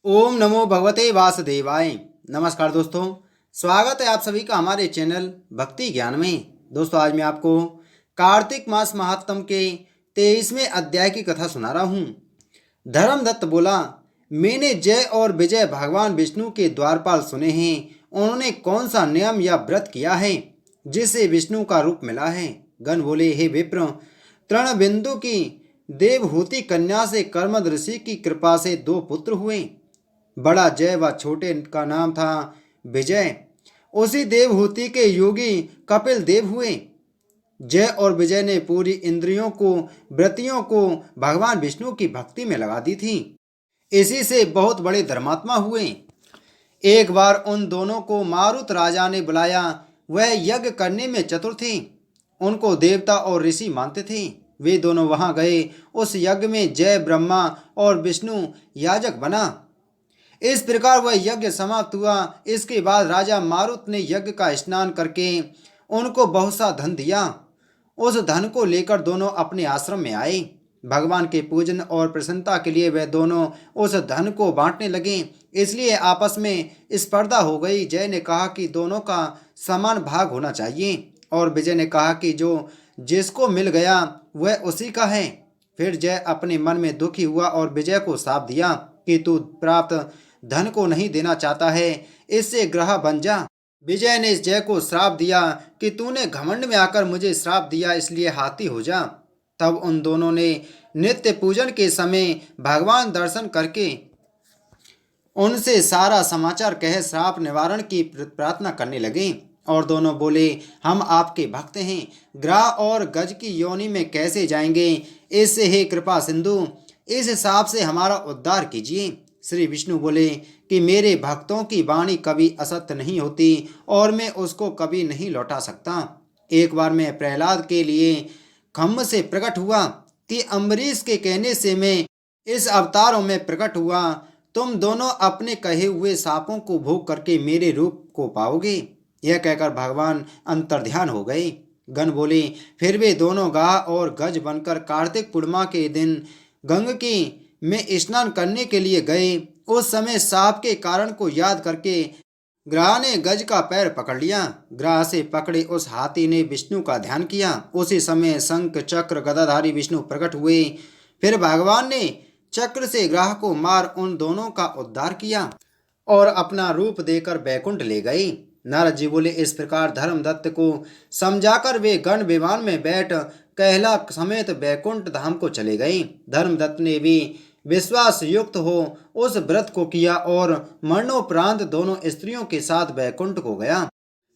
ओम नमो भगवते वासुदेवाय। नमस्कार दोस्तों, स्वागत है आप सभी का हमारे चैनल भक्ति ज्ञान में। दोस्तों, आज मैं आपको कार्तिक मास महात्म के 23वें अध्याय की कथा सुना रहा हूँ। धर्मदत्त बोला, मैंने जय और विजय भगवान विष्णु के द्वारपाल सुने हैं। उन्होंने कौन सा नियम या व्रत किया है जिससे विष्णु का रूप मिला है? गण बोले, हे विप्र, तृणबिंदु की देवहूति कन्या से कर्मद ऋषि की कृपा से दो पुत्र हुए। बड़ा जय व छोटे का नाम था विजय। उसी देवहूति के योगी कपिल देव हुए। जय और विजय ने पूरी इंद्रियों को, व्रतियों को भगवान विष्णु की भक्ति में लगा दी थी। इसी से बहुत बड़े धर्मात्मा हुए। एक बार उन दोनों को मारुत राजा ने बुलाया। वह यज्ञ करने में चतुर थे। उनको देवता और ऋषि मानते थे। वे दोनों वहां गए। उस यज्ञ में जय ब्रह्मा और विष्णु याजक बना। इस प्रकार वह यज्ञ समाप्त हुआ। इसके बाद राजा मारुत ने यज्ञ का स्नान करके उनको बहुत सा धन दिया। उस धन को लेकर दोनों अपने आश्रम में आए। भगवान के पूजन और प्रसन्नता के लिए वे दोनों उस धन को बांटने लगे। इसलिए आपस में स्पर्धा हो गई। जय ने कहा कि दोनों का समान भाग होना चाहिए और विजय ने कहा कि जो जिसको मिल गया वह उसी का है। फिर जय अपने मन में दुखी हुआ और विजय को श्राप दिया कि तू प्राप्त धन को नहीं देना चाहता है, इससे ग्रह बन जा। विजय ने जय को श्राप दिया कि तूने घमंड में आकर मुझे श्राप दिया, इसलिए हाथी हो जा। तब उन दोनों ने नित्य पूजन के समय भगवान दर्शन करके उनसे सारा समाचार कह श्राप निवारण की प्रार्थना करने लगे। और दोनों बोले, हम आपके भक्त हैं, ग्रह और गज की योनि में कैसे जाएंगे? इससे हे कृपा सिंधु, इस हिसाब से हमारा उद्धार कीजिए। श्री विष्णु बोले कि मेरे भक्तों की वाणी कभी असत्य नहीं होती और मैं उसको कभी नहीं लौटा सकता। एक बार मैं प्रहलाद के लिए खम्भ से प्रकट हुआ कि अम्बरीश के कहने से मैं इस अवतारों में प्रकट हुआ। तुम दोनों अपने कहे हुए शापों को भोग करके मेरे रूप को पाओगे। यह कहकर भगवान अंतर्ध्यान हो गए। गण बोले, फिर वे दोनों गाह और गज बनकर कार्तिक पूर्णिमा के दिन गंग की में स्नान करने के लिए गए। उस समय सांप के कारण को याद करके ग्राह ने गज का पैर पकड़ लिया। ग्राह से पकड़े उस हाथी ने विष्णु का ध्यान किया। उसी समय शंख चक्र गदाधारी विष्णु प्रकट हुए। फिर भगवान ने चक्र से ग्राह को मार उन दोनों का उद्धार किया और अपना रूप देकर बैकुंठ ले गए। नारद जी बोले, इस प्रकार धर्मदत्त को समझाकर वे गण विमान में बैठ कहला समेत बैकुंठ धाम को चले गए। धर्मदत्त ने भी विश्वास युक्त हो उस व्रत को किया और मरणोपरांत दोनों स्त्रियों के साथ बैकुंठ को गया।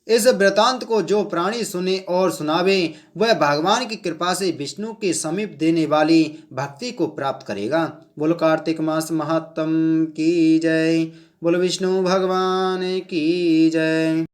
इस वृतांत को जो प्राणी सुने और सुनावे वह भगवान की कृपा से विष्णु के समीप देने वाली भक्ति को प्राप्त करेगा। बोलो कार्तिक मास महात्म की जय। बोलो विष्णु भगवान की जय।